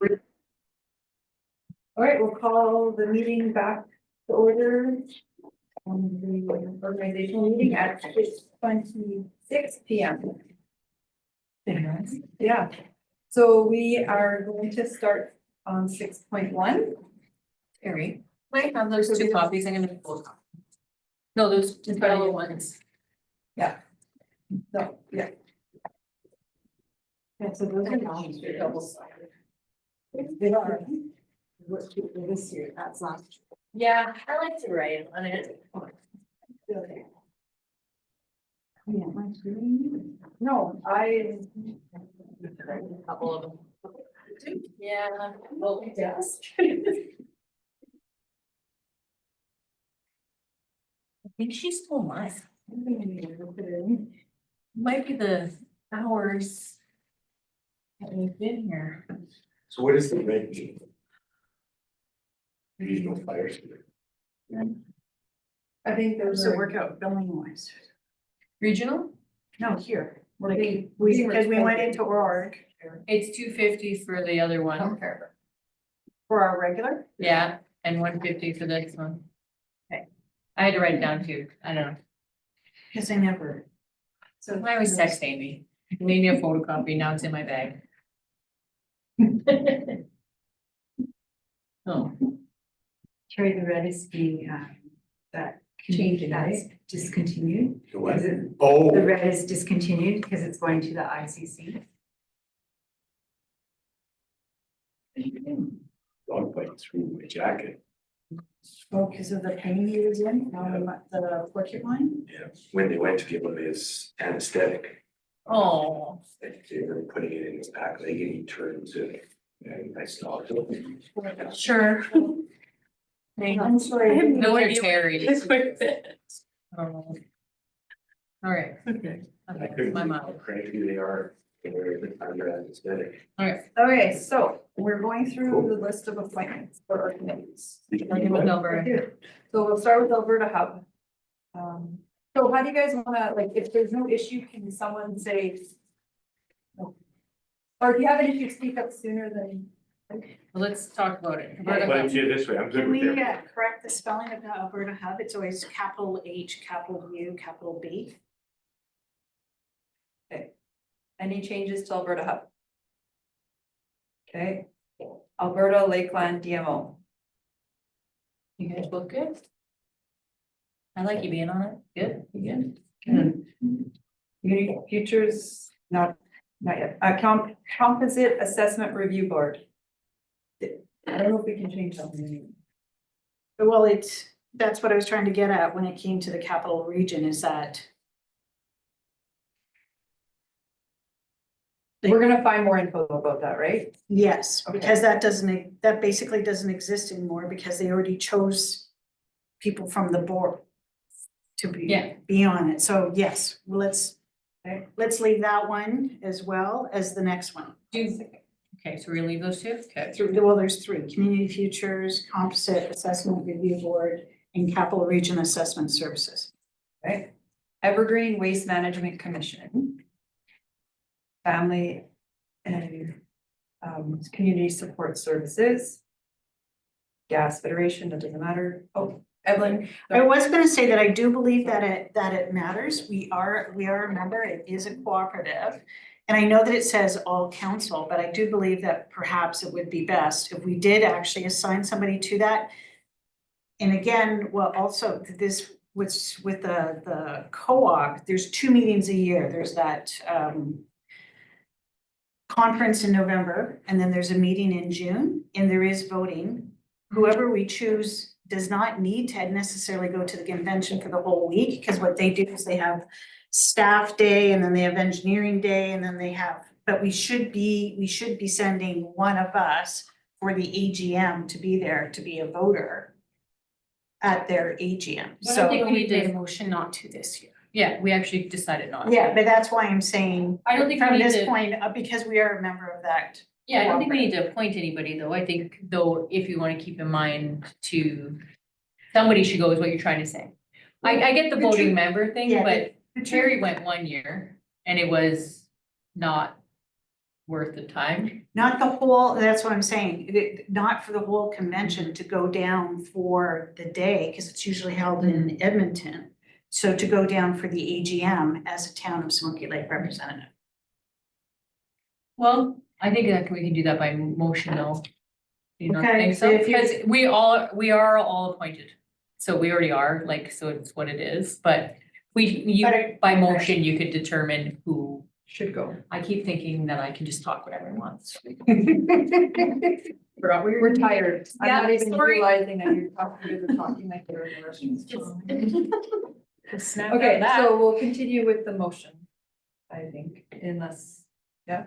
All right, we'll call the meeting back to order. The organizational meeting at 6:26 p.m. Yeah, so we are going to start on 6.1. Terry, might have those two copies, I'm gonna make both copies. No, those two yellow ones. So, yeah. Yeah, so those are double-sided. They are. This year, that's last. Yeah, I like to write on it. Okay. Yeah, my screen. No, I. A couple of them. Yeah, well, Yes. I think she stole mine. Might be the hours that we've been here. So what is the red mean? Regional fire. I think those So are. work out billing wise. Regional, No, here, Like, like, because we went into org it's 250 for the other one. for our regular. Yeah, and 150 for this one. Okay. I had to write it down too, I don't know. Cause I never, So I always text Amy, leave me a photocopy, now it's in my bag. Oh, Terry, the red is the, that Changing, that's discontinued. The what? Is it- Oh, The red is discontinued because it's going to the ICC. dog bites through my jacket. Oh, because of the pain he was in, the porcupine? Yeah, when they went to give him his anesthetic, oh, they were putting it in his back leg and he turns it. And I stopped him. sure. I'm sorry. I have No, no you're idea. Terry. Oh. All right, Okay. I okay, couldn't my believe how mom, cranky they are. They're under anesthetic. all right. Okay, so we're going through the list of appointments for our committees. Starting with Alberta. So we'll start with Alberta Hub. So how do you guys wanna, like, if there's no issue, can someone say? No. Or if you have an issue, speak up sooner than. Let's talk about it. But Alberta, it's this way, I'm good Can with we that. correct the spelling of the Alberta Hub? It's always capital H, capital U, capital B. Any changes to Alberta Hub? Okay, Alberta Lakeland DMO. you guys both good? I like you being on it, good, you good? Community Futures, not yet. Composite Assessment Review Board. I don't know if we can change something. Well, that's what I was trying to get at when it came to the capital region is that We're gonna find more info about that, right? yes, Okay. because that basically doesn't exist anymore because they already chose people from the board to Yeah. be on it. So yes, let's Okay. leave that one as well as the next one. Okay, so we're gonna leave those two, okay. Well, there's three, Community Futures, Composite Assessment Review Board, and Capital Region Assessment Services. Okay. Evergreen Waste Management Commission. Family and Community Support Services. Gas Federation, that doesn't matter. Oh, Evelyn. I was gonna say that I do believe that it matters. We are a member, it is a cooperative. And I know that it says all council, but I do believe that perhaps it would be best if we did actually assign somebody to that. And again, well, also this, with the co-op, there's 2 meetings a year. There's that conference in November, and then there's a meeting in June, and there is voting. Whoever we choose does not need to necessarily go to the convention for the whole week, because what they do is they have staff day, and then they have engineering day, and then they have, but we should be sending one of us for the AGM to be there to be a voter at their AGM. I don't think So we need made to- a motion not to this year. Yeah, we actually decided not. to. Yeah, but that's why I'm saying I don't think we from need this to, point, because we are a member of that. yeah, I don't think we need to appoint anybody though. I think though, if you wanna keep in mind to, somebody should go is what you're trying to say. I get the The voting truth- member thing, yeah, but the truth- Terry went 1 year and it was not worth the time. Not the whole, that's what I'm saying, not for the whole convention to go down for the day, because it's usually held in Edmonton. So to go down for the AGM as a town of Smoky Lake representative. Well, I think that we can do that by motion though. Do you not Okay, think so so? if you- Because we are all appointed. So we already are, like, so it's what it is, but by motion, you could determine who. Should go. I keep thinking that I can just talk whatever I want. Forgot we're tired. I'm not Yeah, even sorry. realizing that you're talking like you're in the restaurant. Just snap Okay, out that. so we'll continue with the motion, I think, unless, yeah.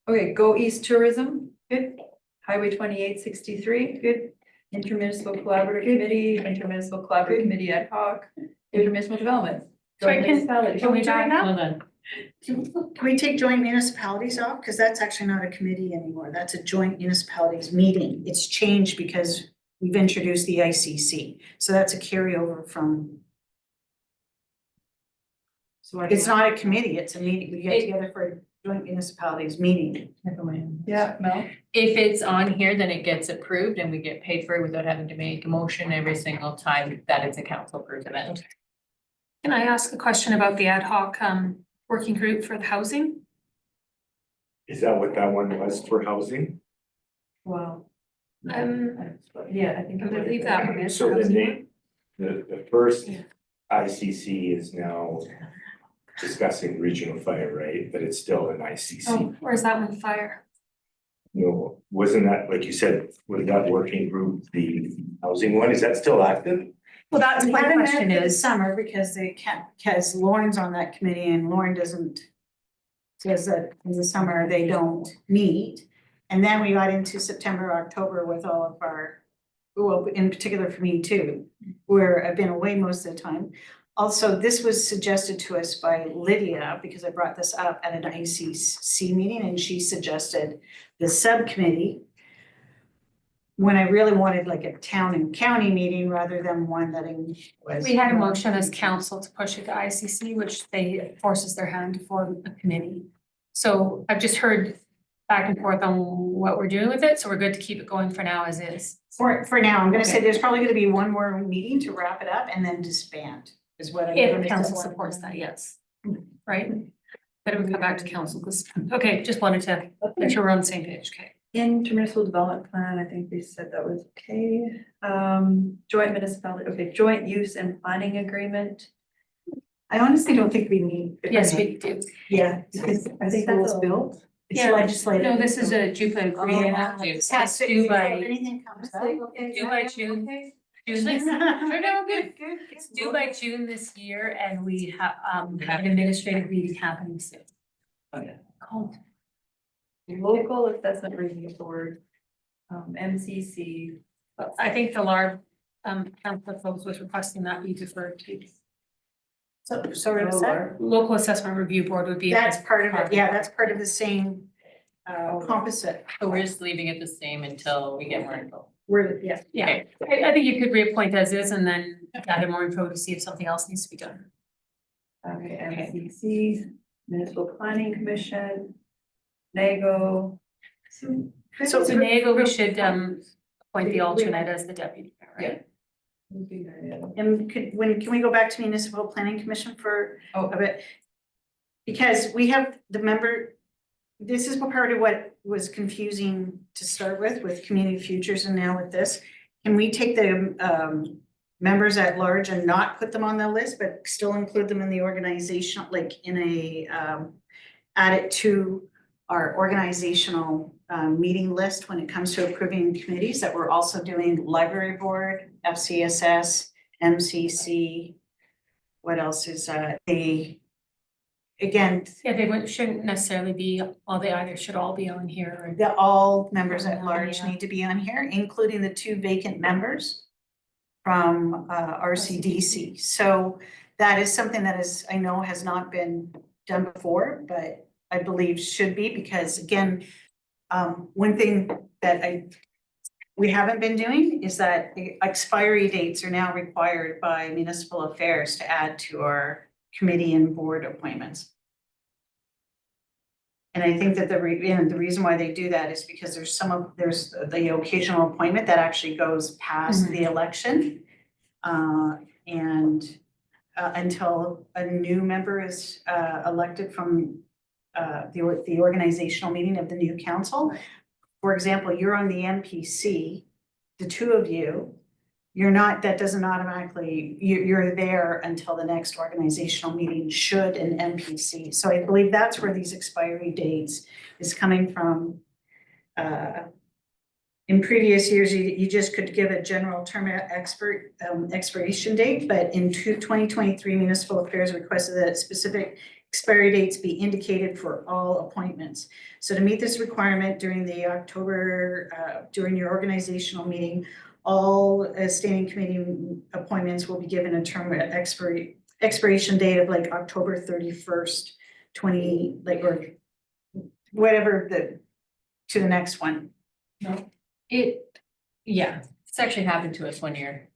Okay, Go East Tourism, good. Highway 2863, good. Intermunicipal Collaborative Committee, Intermunicipal Collaborative Committee ad hoc, Intermunicipal Development. Sorry, Joint can- municipality. can we do it now? Hold on. Can we take joint municipalities off? Because that's actually not a committee anymore. That's a joint municipalities meeting. It's changed because we've introduced the ICC. So that's a carryover from, So I it's can- not a committee, it's a meeting. We get together for a joint municipalities meeting. Yeah, Mel? If it's on here, then it gets approved and we get paid for it without having to make a motion every single time that it's a council approved event. Can I ask a question about the ad hoc working group for the housing? Is that what that one was for housing? Wow. Yeah, I think. I believe that one is. So the housing name, the first Yeah. ICC is now discussing regional fire, right? But it's still an ICC. Oh, or is that one fire? No, wasn't that, like you said, was that working group, the housing one, is that still active? Well, that's We my haven't met question for the is, summer because they can't, because Lauren's on that committee and Lauren doesn't. Says that in the summer they don't meet. And then we got into September, October with all of our, well, in particular for me too, where I've been away most of the time. Also, this was suggested to us by Lydia, because I brought this up at an ICC meeting and she suggested the subcommittee. When I really wanted like a town and county meeting rather than one that was. we had a motion as council to push it to ICC, which they forces their hand to form a committee. So I've just heard back and forth on what we're doing with it, so we're good to keep it going for now as is. For now, I'm gonna say Okay. there's probably gonna be one more meeting to wrap it up and then disband is what I'm. If council supports that, yes, right? But it would come back to council, because, okay, just wanted to make sure we're on the same page, okay? Intermunicipal development plan, I think we said that was okay. Joint municipality, okay, joint use and planning agreement. I honestly don't think we need. Yes, we do. Yeah, because I think that's built. It's Yeah. legislative. No, this is a Jupa agreement. This has to, Due if by- anything comes up. Due by June. June this- No, good. It's due by June this year and we have an administrative meeting happening soon. Okay. Called. Local assessment review board, MCC. I think the large, council folks was requesting that be deferred to. So what is that? Local assessment review board would be. That's part of it, yeah, that's part of the same composite. So we're just leaving it the same until we get more info. We're, yeah. Yeah, Okay. I think you could reappoint as is and then gather more info to see if something else needs to be done. Okay, MCC, Municipal Planning Commission, NAGO. So- So Nago, we should appoint the alternate as the deputy, right? And can we go back to municipal planning commission for Oh. a bit? Because we have the member, this is part of what was confusing to start with community futures and now with this. Can we take the members at large and not put them on the list, but still include them in the organization, like in a add it to our organizational meeting list when it comes to approving committees, that we're also doing library board, FCSS, MCC. What else is again, Yeah, they shouldn't necessarily be, well, they either should all be on here or. the all members at large Yeah. need to be on here, including the 2 vacant members from RCDC. So that is something that is, I know has not been done before, but I believe should be, because again, one thing that we haven't been doing is that expiry dates are now required by municipal affairs to add to our committee and board appointments. And I think that the reason why they do that is because there's the occasional appointment that actually goes past the election. And until a new member is elected from the organizational meeting of the new council. For example, you're on the MPC, the two of you, that doesn't automatically, you're there until the next organizational meeting should an MPC. So I believe that's where these expiry dates is coming from. In previous years, you just could give a general term expiration date, but in 2023 Municipal Affairs requested that specific expiry dates be indicated for all appointments. So to meet this requirement during the during your organizational meeting, all standing committee appointments will be given a term expiration date of like October 31st, or whatever to the next one. It's actually happened to us one year.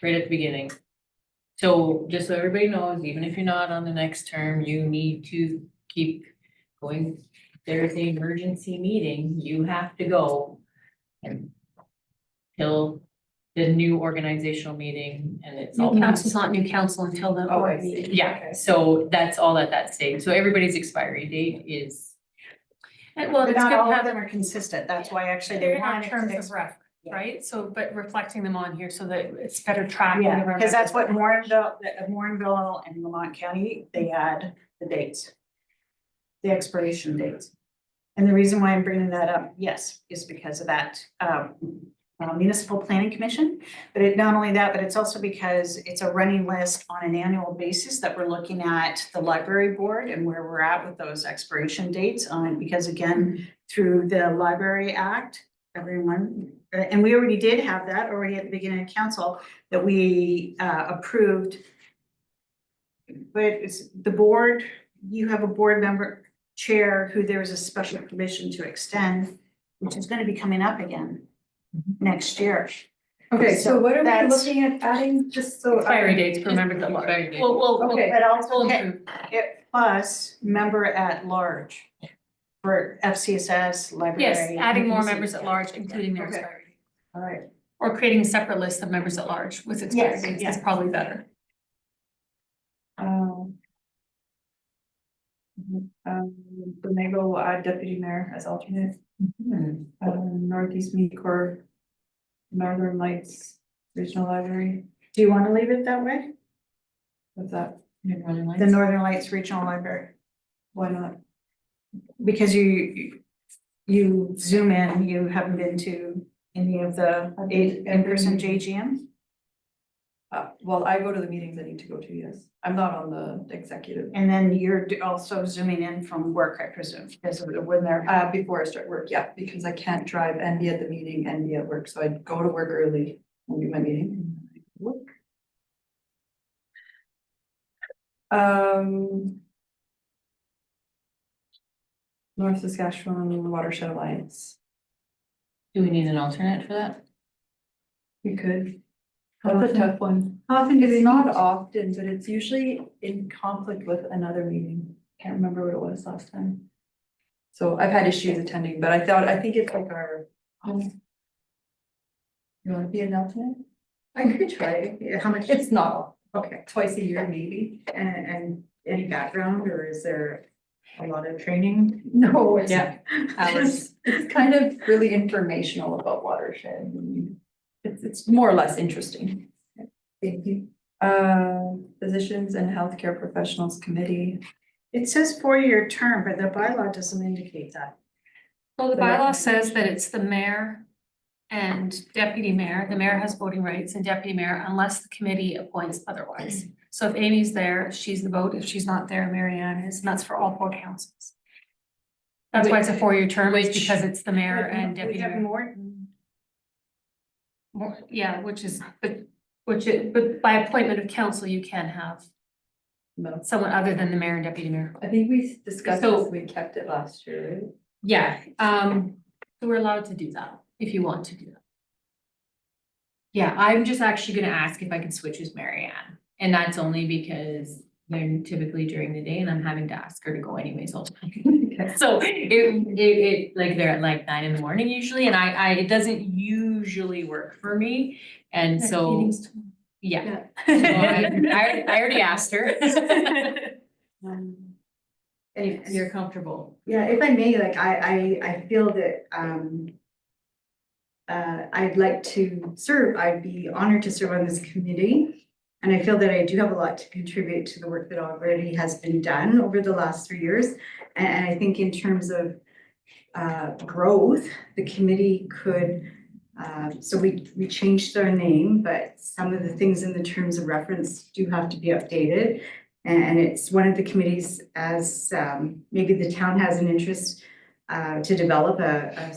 Right at the beginning. So just so everybody knows, even if you're not on the next term, you need to keep going. There's an emergency meeting, you have to go. And till the new organizational meeting and it's all. New council's not new council until the Oh, I board see. meeting. Yeah, so that's all at that stage. So everybody's expiry date is, Well, But it's not good to all of have them are consistent, that's why actually they they're in our want it terms to of ref, yeah. right? So, but reflecting them on here so that it's better tracking. Yeah, of our because that's what members. Morinville and Lamont County, they add the dates. The expiration dates. And the reason why I'm bringing that up, yes, is because of that municipal planning commission. But not only that, but it's also because it's a running list on an annual basis that we're looking at the library board and where we're at with those expiration dates because again, through the Library Act, everyone, and we already did have that already at the beginning of council that we approved. But it's the board, you have a board member chair who there is a special permission to extend, which is going to be coming up again next year. Okay, so what are we that's- looking at adding, just so. Expiry dates for members at large. Expiry date. We'll Okay, But also improve. plus member at large for FCSS, library. Yes, adding more MPC. members at large, including their Okay. expiry date. all right. Or creating a separate list of members at large with expiry Yes, dates yeah. is probably better. The Mayville will add deputy mayor as alternate, Northeast Meat Corps, Northern Lights Regional Library, Do you want to leave it that way? what's that? The Northern Lights Regional Library, Why not? because you zoom in, you haven't been to any of the in-person JGM? Well, I go to the meetings I need to go to, yes. I'm not on the executive. And then you're also zooming in from work, I presume, because of when they're. Before I start work, yeah, because I can't drive and be at the meeting and be at work, so I go to work early and do my meeting. North Saskatchewan Watershed Alliance, do we need an alternate for that? we could. How That's a often? tough one. Often It's not often, but it's usually in conflict with another meeting. Can't remember what it was last time. So I've had issues attending, but I think it's like our. You wanna be an alternate? I could try, how much, It's not, okay, twice a year maybe. and any background, or is there a lot of training? No, it's. Yeah, hours. It's kind of really informational about watershed. It's more or less interesting. Thank you. Physicians and Healthcare Professionals Committee. It says 4-year term, but the bylaw doesn't indicate that. Well, the bylaw says that it's the mayor and deputy mayor. The mayor has voting rights and deputy mayor unless the committee appoints otherwise. So if Amy's there, she's the vote. If she's not there, Mary Ann is, and that's for all 4 councils. That's why it's a 4-year term, is Which- because it's the mayor and We deputy have mayor. more, Yeah, but by appointment of council, you can have No, someone other than the mayor and deputy mayor. I think we discussed So- this, we kept it last year, right? Yeah, So we're allowed to do that if you want to do that. yeah, I'm just actually gonna ask if I can switch with Mary Ann. And that's only because they're typically during the day and I'm having to ask her to go anyways all the time. So like they're at like 9 in the morning usually, and it doesn't usually work for me. And so, yeah. So I already asked her. If you're comfortable. Yeah, if I may, like, I feel that, I'd like to serve, I'd be honored to serve on this committee. And I feel that I do have a lot to contribute to the work that already has been done over the last 3 years. And I think in terms of, growth, the committee could, so we changed our name, but some of the things in the terms of reference do have to be updated. And it's one of the committees, as maybe the town has an interest to develop a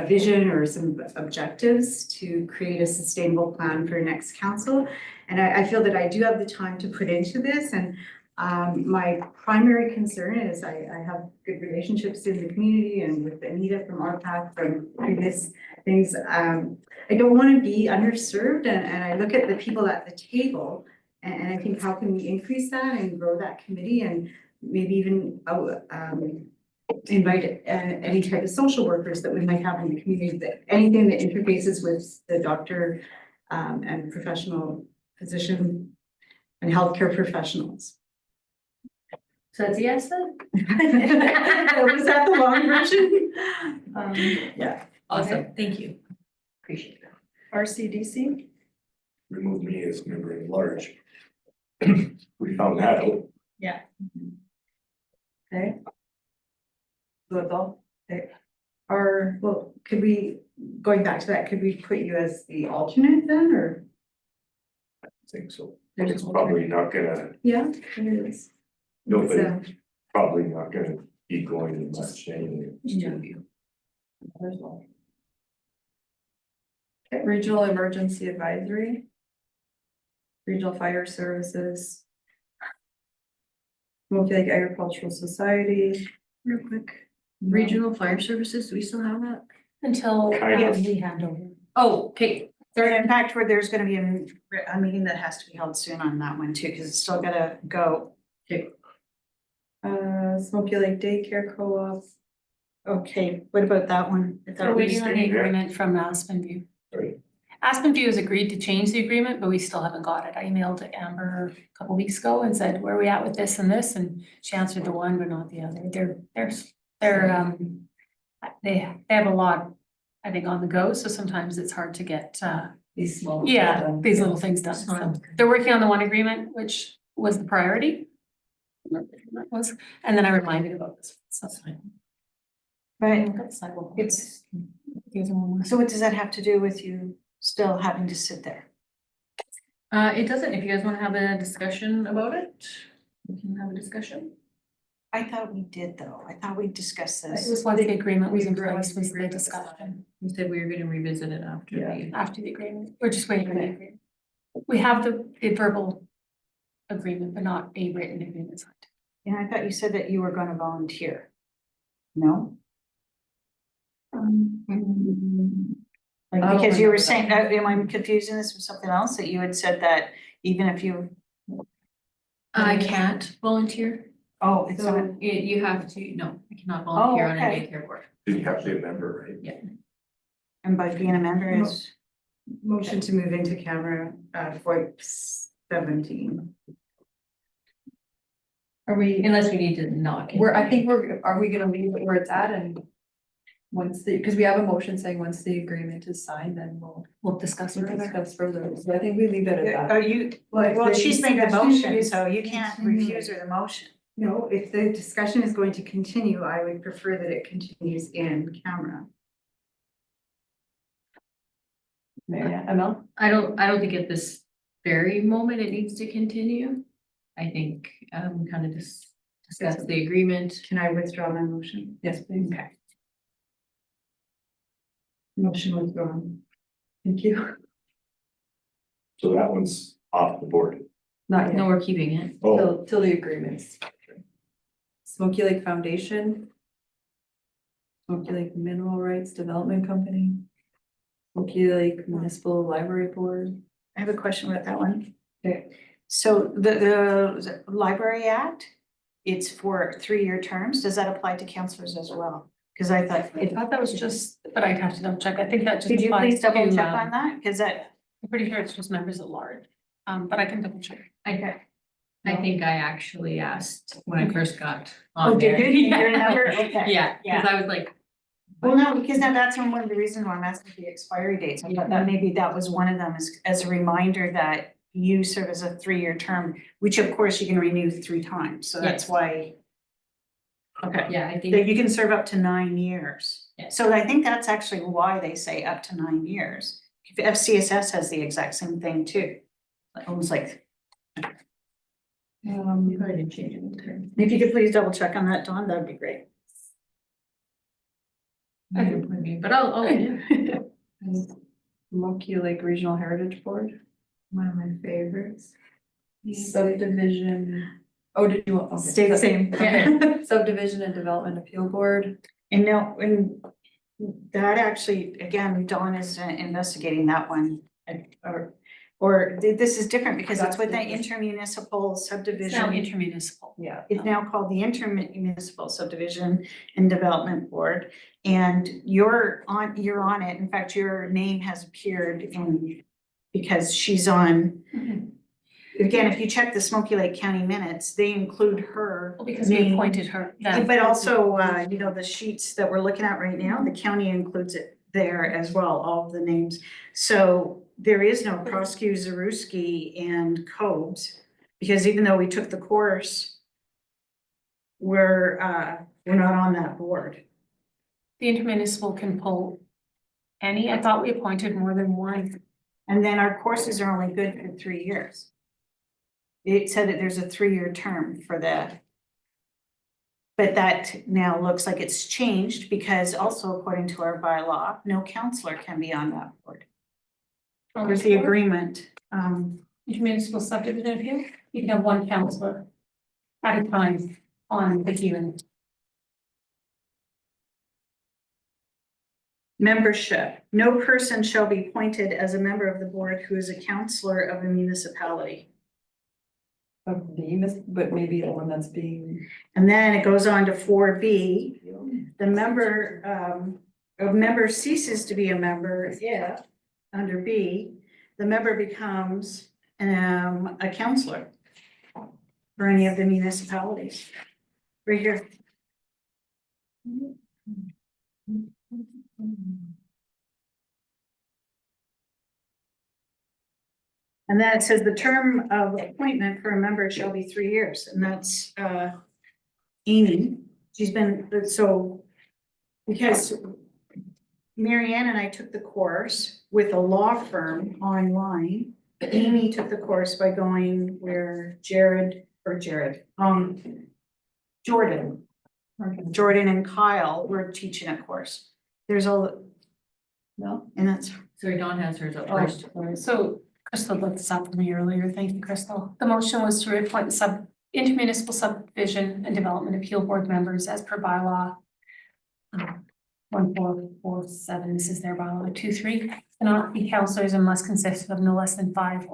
vision or some objectives to create a sustainable plan for next council. And I feel that I do have the time to put into this. And my primary concern is I have good relationships in the community and with Anita from RPAC from previous things. I don't want to be underserved, and I look at the people at the table. And I think how can we increase that and grow that committee and maybe even invite any type of social workers that we might have in the community, that anything that interfaces with the doctor and professional physician and healthcare professionals. So that's a yes then? Was that the long version? Yeah. Awesome, thank you. Appreciate that. RCDC, Remove me as member at large. We found that out. okay. So it's all, okay. Well, could we, going back to that, could we put you as the alternate then, or? I think so. There's It's an probably not gonna, Yeah, there is. no, It's, but probably not gonna be going much anyway. Yeah. There's one. Okay, Regional Emergency Advisory. Regional Fire Services. Smoky Lake Agricultural Society, real quick. Regional Fire Services, do we still have that? Until Kind of. we hand over. Oh, okay, In fact, where there's gonna be a meeting that has to be held soon on that one too, because it's still gotta go. Smoky Lake Daycare Co-op. Okay, what about that one? I thought We're we waiting on the staying there? agreement from Aspen View. Right. Aspen View has agreed to change the agreement, but we still haven't got it. I emailed Amber a couple weeks ago and said, where are we at with this and this? And she answered the one, but not the other. They have a lot, I think, on the go, so sometimes it's hard to get, These small. these little things done. So they're working on the one agreement, which was the priority. That was, and then I reminded about this, so that's fine. Right, It's. These are one more. so what does that have to do with you still having to sit there? it doesn't, if you guys wanna have a discussion about it, we can have a discussion. I thought we did though. I thought we discussed It this was once the agreement was in we place, was the agreed with discussion. We said we were gonna revisit it after the. After the agreement, we're just waiting for the agreement. We have the verbal agreement, but not a written agreement signed. And I thought you said that you were gonna volunteer. No? Like, I don't because you were remember saying, am I confusing this with something else, that you had said that even if you, I can't volunteer, oh, it's not, so you have to, no, I cannot volunteer on a okay. daycare board. You have to be a member, right? and by being a member is, Motion to move into camera, for 17. Are we, Unless we need to knock it. I think are we gonna leave it where it's at and once because we have a motion saying once the agreement is signed, then We'll discuss further. discuss further. So I think we leave it at that. are you, Well, well, if the she's made the discussion motion, is so you can't continuing. refuse her the motion. No, if the discussion is going to continue, I would prefer that it continues in camera. Yeah, Emil? I don't think at this very moment it needs to continue. I think, we kind of just discuss the agreement. Can I withdraw my motion? Yes, please. Okay. Motion withdrawn. Thank you. So that one's off the board. Not yet. No, we're keeping it. Oh, Till the agreements. Smoky Lake Foundation. Smoky Lake Mineral Rights Development Company. Smoky Lake Municipal Library Board. I have a question about that one. Okay. So the Library Act, it's for 3-year terms. Does that apply to counselors as well? Cause I thought, I thought that was just, but I'd have to double check. I think that just could you applies please double to, check on that? Cause that, I'm pretty sure it's just members at large. But I can double check. I think I actually asked when I first got oh, on there. did you? You remember? Okay. Yeah, cause I was like, Well, no, because now that's one of the reasons why I'm asking the expiry dates. I thought that maybe that was one of them as a reminder that you serve as a 3-year term, which of course you can renew 3 times. So that's Yes. why. Okay, yeah, I that think, you can serve up to 9 years. Yes. So I think that's actually why they say up to 9 years. FCSS has the exact same thing too. Almost like, you probably didn't change it in term. if you could please double check on that, Dawn, that'd be great. But I'll, Monkey Lake Regional Heritage Board, One of my favorites. subdivision. Oh, did you want? okay. Stay the same. Okay. Subdivision and Development Appeal Board. And no, and that actually, again, Dawn is investigating that one. This is different because it's with the intermunicipal It's now subdivision. intermunicipal. Yeah. It's now called the Intermunicipal Subdivision and Development Board. And you're on it. In fact, your name has appeared in, because she's on. Again, if you check the Smoky Lake County minutes, they include her. Well, because we name. appointed her. then. But also, you know, the sheets that we're looking at right now, the county includes it there as well, all of the names. So there is no Prosky, Zaruski and Cobes, because even though we took the course, we're not on that board. The intermunicipal can pull any. I thought we appointed more than one. And then our courses are only good for 3 years. It said that there's a 3-year term for that. But that now looks like it's changed because also according to our bylaw, no counselor can be on that board. There's the agreement. Intermunicipal subdivision appeal, you can have one counselor at a time on the hearing. Membership, no person shall be appointed as a member of the board who is a counselor of a municipality. Of the, but maybe the one that's being. And then it goes on to 4B, the member, a member ceases to be a member if, under B, the member becomes a counselor for any of the municipalities. Right here. And then it says the term of appointment for a member shall be 3 years, and that's Amy. She's been, so, because Mary Ann and I took the course with a law firm online. Amy took the course by going where Jordan and Kyle were teaching a course. There's all, No. and that's, Sorry, Dawn has hers up Oh, first. So Crystal looked this up for me earlier. Thank you, Crystal. The motion was to reappoint the intermunicipal subdivision and development appeal board members as per bylaw. 1447, this is their bylaw, 2-3, cannot be counselors and must consist of no less than five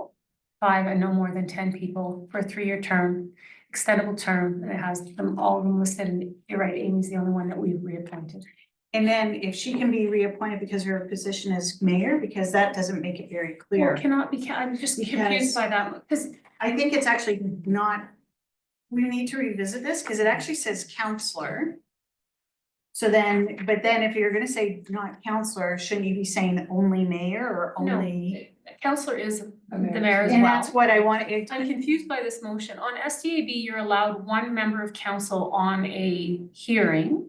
and no more than 10 people for a 3-year term, extendable term, and it has them all of them listed, and you're right, Amy's the only one that we've reappointed. and then if she can be reappointed because her position is mayor, because that doesn't make it very Well, clear. cannot be, I'm just Because- confused by that, because I think it's actually not, we need to revisit this because it actually says counselor. So then, but then if you're gonna say not counselor, shouldn't you be saying only mayor or No. only? counselor is the Okay. mayor as And well. that's what I want, I'm confused by this motion. On SDAB, you're allowed one member of council on a hearing.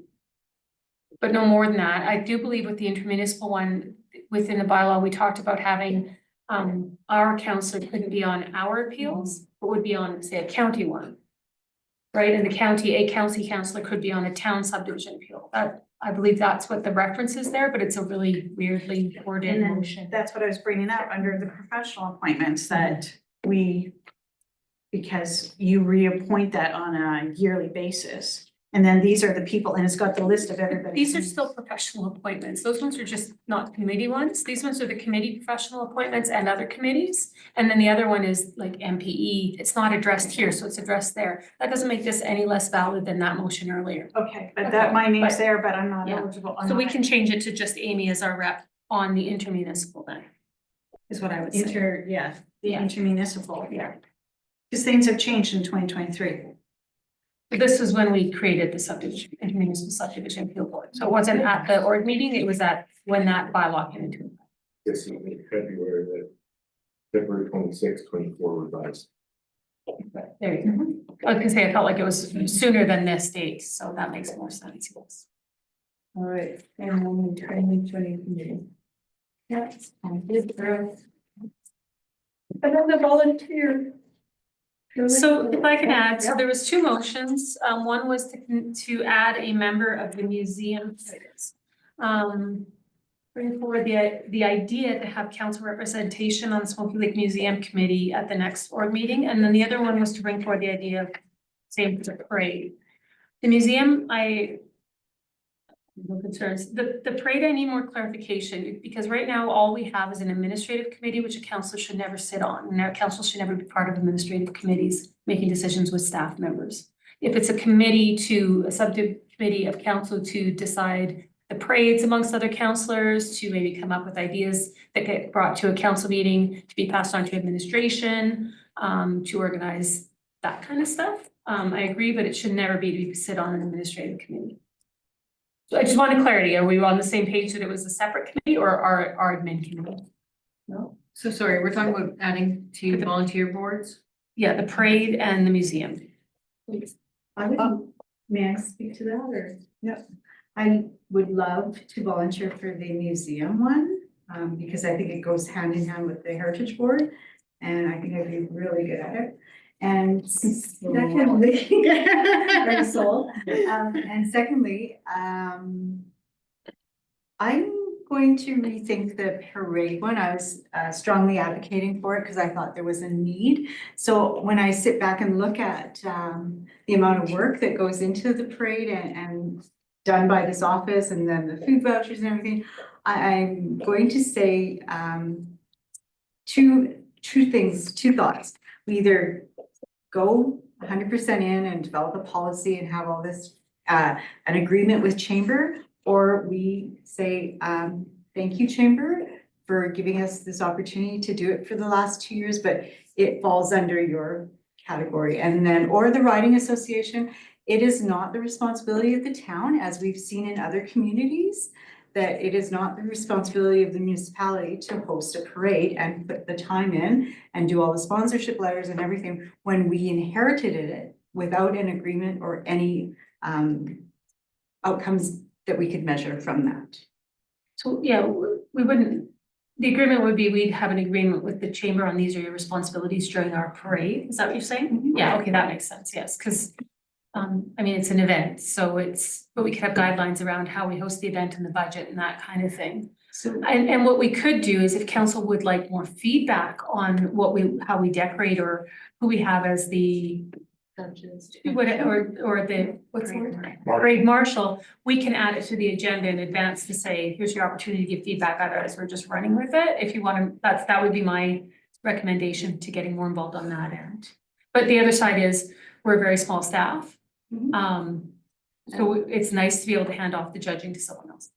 But no more than that. I do believe with the intermunicipal one, within the bylaw, we talked about having, our counselor couldn't be on our appeals, but would be on, say, a county one. Right, in the county, a county councillor could be on a town subdivision appeal. That, I believe that's what the reference is there, but it's a really weirdly worded and then motion. that's what I was bringing up under the professional appointments that we, because you reappoint that on a yearly basis. And then these are the people, and it's got the list of everybody. These are still professional appointments. Those ones are just not committee ones. These ones are the committee professional appointments and other committees. And then the other one is like MPE. It's not addressed here, so it's addressed there. That doesn't make this any less valid than that motion earlier. Okay, but that, my name's But- there, but I'm not Yeah. eligible. I'm So we not- can change it to just Amy as our rep on the intermunicipal then, is what I would say. The Yeah. intermunicipal, Yeah. because things have changed in 2023. This was when we created the subdivision, intermunicipal subdivision appeal board. So it wasn't at the org meeting, it was at when that bylaw came into effect. This is in February, February 26, 24 revised. There you go. I was gonna say, I felt like it was sooner than this date, so that makes more sense. All right, and then the training committee. Yes, good for us. And then the volunteer. So if I can add, so Yeah. there was two motions. One was to add a member of the museum. Bring forward the idea to have council representation on the Smoky Lake Museum Committee at the next org meeting. And then the other one was to bring forward the idea of same for the parade. The museum, no concerns. The parade, I need more clarification because right now all we have is an administrative committee, which a council should never sit on. And our council should never be part of administrative committees making decisions with staff members. If it's a committee to a subcommittee of council to decide the parades amongst other councilors, to maybe come up with ideas that get brought to a council meeting, to be passed on to administration, to organize that kind of stuff. I agree, but it should never be to sit on an administrative committee. So I just wanted clarity. Are we on the same page that it was a separate committee or our admin committee? No, So sorry, we're talking about adding to volunteer boards? Yeah, the parade and the museum. I would, may I speak to that or? Yeah. I would love to volunteer for the museum one, because I think it goes hand in hand with the heritage board. And I think I'd be really good at it. And secondly, very soul. And secondly, I'm going to rethink the parade one. I was strongly advocating for it because I thought there was a need. So when I sit back and look at the amount of work that goes into the parade and done by this office and then the food vouchers and everything, I'm going to say two thoughts. We either go 100% in and develop a policy and have all this an agreement with Chamber, or we say, thank you, Chamber, for giving us this opportunity to do it for the last 2 years, but it falls under your category. And then, or the Riding Association, it is not the responsibility of the town, as we've seen in other communities, that it is not the responsibility of the municipality to host a parade and put the time in and do all the sponsorship letters and everything when we inherited it without an agreement or any outcomes that we could measure from that. So, yeah, we wouldn't, the agreement would be we'd have an agreement with the chamber on these are your responsibilities during our parade. Is that what you're saying? Yeah, okay, that makes sense, yes, because I mean, it's an event, so but we could have guidelines around how we host the event and the budget and that kind of thing. So And what we could do is if council would like more feedback on how we decorate or who we have as the or the, what's the word? Parade marshal, we can add it to the agenda in advance to say, here's your opportunity to give feedback, otherwise we're just running with it. If you want to, that would be my recommendation to getting more involved on that end. But the other side is, we're a very small staff. So it's nice to be able to hand off the judging to someone else.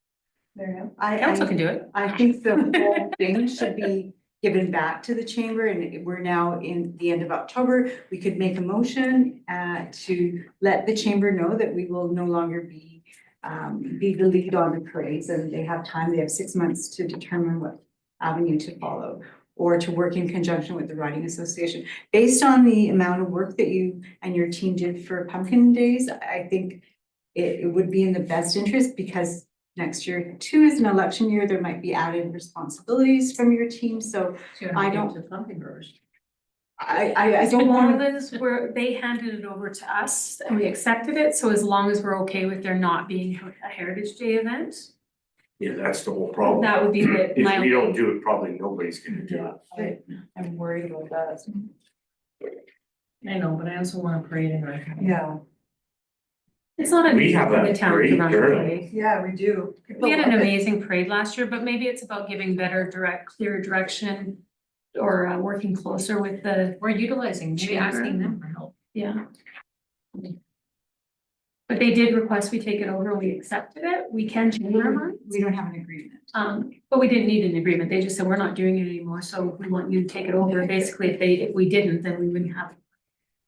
Council can do it. I think the whole thing should be given back to the chamber, and we're now in the end of October. We could make a motion to let the chamber know that we will no longer be the lead on the parades, and they have time, they have 6 months to determine what avenue to follow, or to work in conjunction with the Riding Association. Based on the amount of work that you and your team did for Pumpkin Days, I think it would be in the best interest, because next year too is an election year, there might be added responsibilities from your team, so I don't. I As don't long want. as they handed it over to us and we accepted it, so as long as we're okay with there not being a Heritage Day event, Yeah, that's the whole problem. that would be If my we don't only. do it, probably nobody's gonna do it. I'm worried about that. I know, but I also want to parade in our. Yeah. It's not a We have for a the town to great run a turnout. parade. Yeah, we do. We had an People love it. amazing parade last year, but maybe it's about giving better clearer direction or working closer with the, We're utilizing, maybe asking Chamber. them for help. yeah. But they did request we take it over, we accepted it, we can change our mind. We don't have an agreement. But we didn't need an agreement, they just said, we're not doing it anymore, so we want you to take it over, basically, if we didn't, then we wouldn't have it.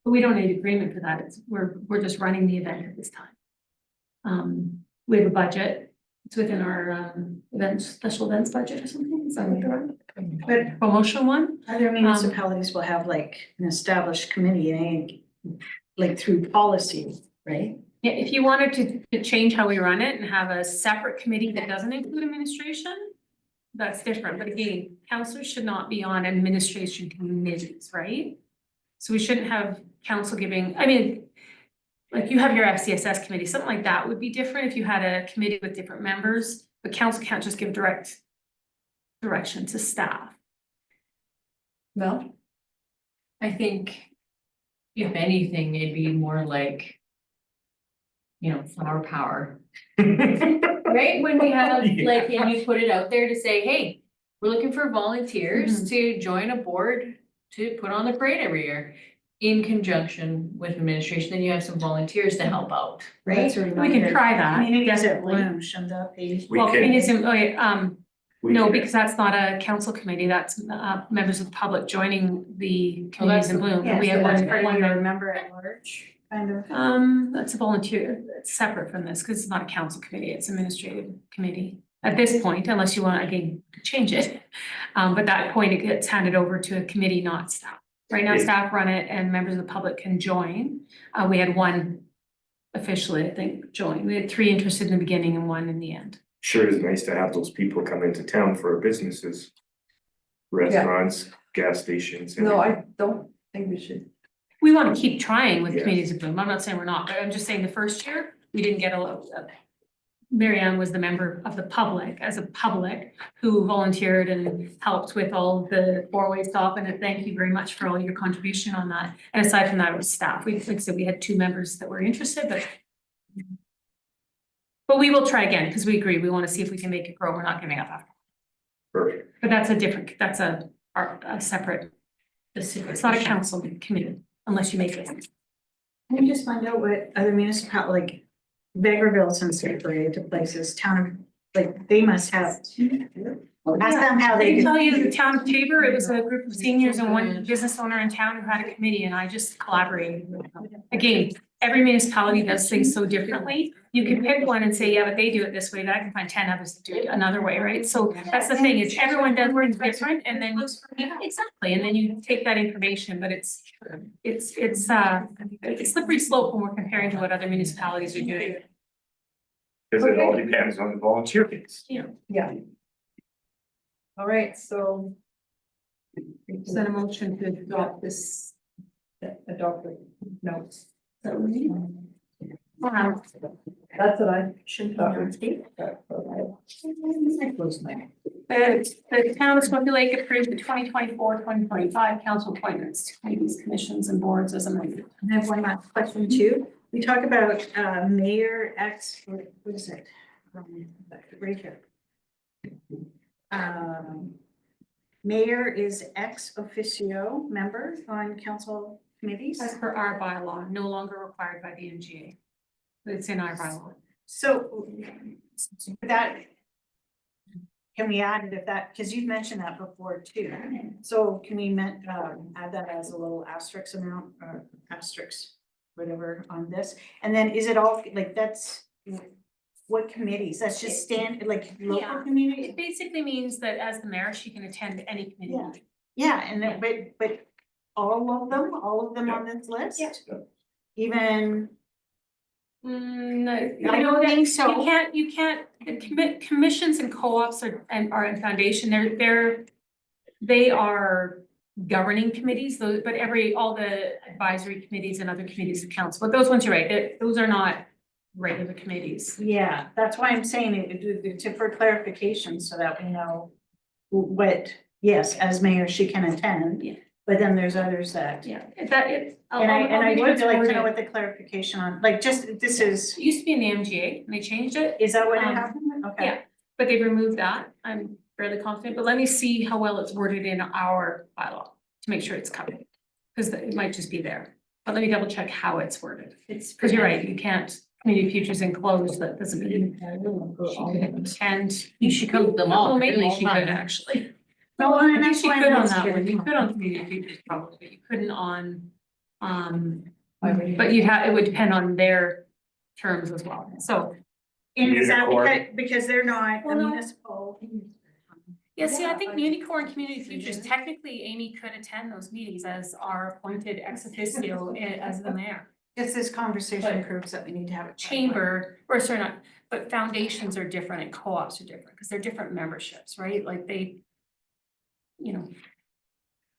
But we don't need agreement for that, we're just running the event at this time. We have a budget, it's within our special events budget or something, is that what they're on? But Promotional one? other municipalities will have like an established committee, like through policy, right? Yeah, if you wanted to change how we run it and have a separate committee that doesn't include administration, that's different, but again, councilors should not be on administration committees, right? So we shouldn't have council giving, I mean, like you have your FCSS committee, something like that would be different if you had a committee with different members, but council can't just give direct direction to staff. Mel? I think if anything, it'd be more like, you know, flower power. Right? When we have, like, and you put it out there to say, hey, we're looking for volunteers to join a board to put on the parade every year. In conjunction with administration, then you have some volunteers to help out, right? That's sort of We can like try that, communities at definitely. Bloom, shouldn't that be? We Well, can- communities, we no, can- because that's not a council committee, that's members of the public joining the Oh, that's communities in Bloom. Yeah, We so have that's one, part of one your member at large, kind of. That's a volunteer, it's separate from this, because it's not a council committee, it's administrative committee. At this point, unless you want, again, change it, but that point, it gets handed over to a committee, not staff. Right now, Yeah. staff run it and members of the public can join. We had one officially, I think, join. We had 3 interested in the beginning and 1 in the end. Sure is nice to have those people come into town for our businesses. Restaurants, gas stations. No, I don't think we should. We want to keep trying with Yeah. communities of Bloom. I'm not saying we're not, but I'm just saying the first year, we didn't get a lot of. Mary Ann was the member of the public, as a public, who volunteered and helped with all the 4-way stop, and thank you very much for all your contribution on that. And aside from that, it was staff. Like I said, we had 2 members that were interested, but we will try again, because we agree, we want to see if we can make it grow. We're not giving up after. Perfect. But that's a separate, it's not a council committee, unless you make it. Can you just find out what other like Vegreville, since they parade to places, town, like, they must have. Ask them how I they can do. tell you, the town of Tabor, it was a group of seniors and one business owner in town who had a committee, and I just collaborated with them. Again, every municipality does things so differently. You can pick one and say, yeah, but they do it this way, but I can find 10 others that do it another way, right? So that's the thing, is everyone does things different, and then, exactly, and then you take that information, but it's a slippery slope when we're comparing to what other municipalities are doing. Cause it all depends on the volunteer base. Yeah. All right, so. Is that a motion to adopt this? Adopt the notes. Wow. That's what I Shouldn't thought. The town of Smoky Lake approved the 2024-2025 council appointments to committees, commissions, and boards as amended. I have one last question too. We talk about mayor what is it? Right here. Mayor is ex officio member on council committees. As per our bylaw, no longer required by the MGA. But it's in our bylaw. So that, can we add it if that, because you've mentioned that before too. So can we add that as a little asterisk amount, or asterisk, whatever on this? And then is it all, like, that's, what committees? That's just like local Yeah. communities? It basically means that as the mayor, she can attend any committee. Yeah. Yeah, and then, but all of them on this list? Yeah. Even, No, I don't think so. You can't, the commissions and co-ops are in foundation, they are governing committees, but all the advisory committees and other committees of council, but those ones, you're right, those are not regular committees. yeah, that's why I'm saying it, for clarification, so that we know what, yes, as mayor, she can attend. Yeah. but then there's others that. Yeah, that it. And I I'll read would what's like to know worded. what the clarification on, like, just, this is, It used to be in the MGA and they changed it, is that what Um, happened? Okay. yeah. but they removed that. I'm fairly confident, but let me see how well it's worded in our bylaw to make sure it's covered. Cause it might just be there, but let me double check how it's worded. It's. Cause you're right, you can't, community futures enclosed, that doesn't mean she could attend. You should come to them all. Well, maybe really she all could the time. actually. No, I and think that's she why could I'm on that one, asking. you could on community futures probably, but you couldn't on, Highway. but you'd have, it would depend on their terms as well, so. And is that Unicorn. because they're not a Well, no. municipal? Yeah, see, I think Unicorn and Community Futures, technically Amy could attend those meetings as our appointed ex officio as the mayor. Just this conversation But- proves that we need to have a Chamber, or sorry, not, but foundations are different and co-ops are different, because they're different memberships, right? Like they, you know,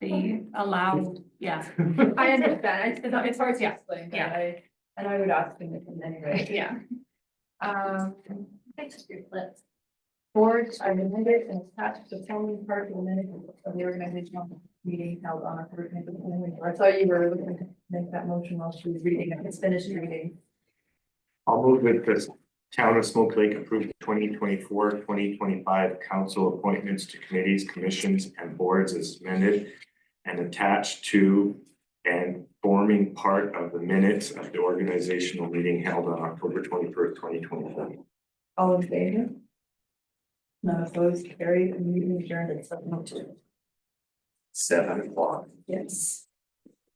they allow, yeah. I understand, it's hard to Yeah, explain, but yeah. and I would ask him anyway. Yeah. Thanks for your clip. Boards, I amended and attached the following part of the minute of the organizational meeting held on October 24th. I thought you were looking to make that motion while she was reading, I was finished reading. I'll move with the Town of Smoke Lake approved 2024-2025 council appointments to committees, commissions, and boards as amended and attached to and forming part of the minutes of the organizational meeting held on October 21st, 2024. All in favor? None opposed, carried, and meeting adjourned at 7:02. 7 o'clock. Yes.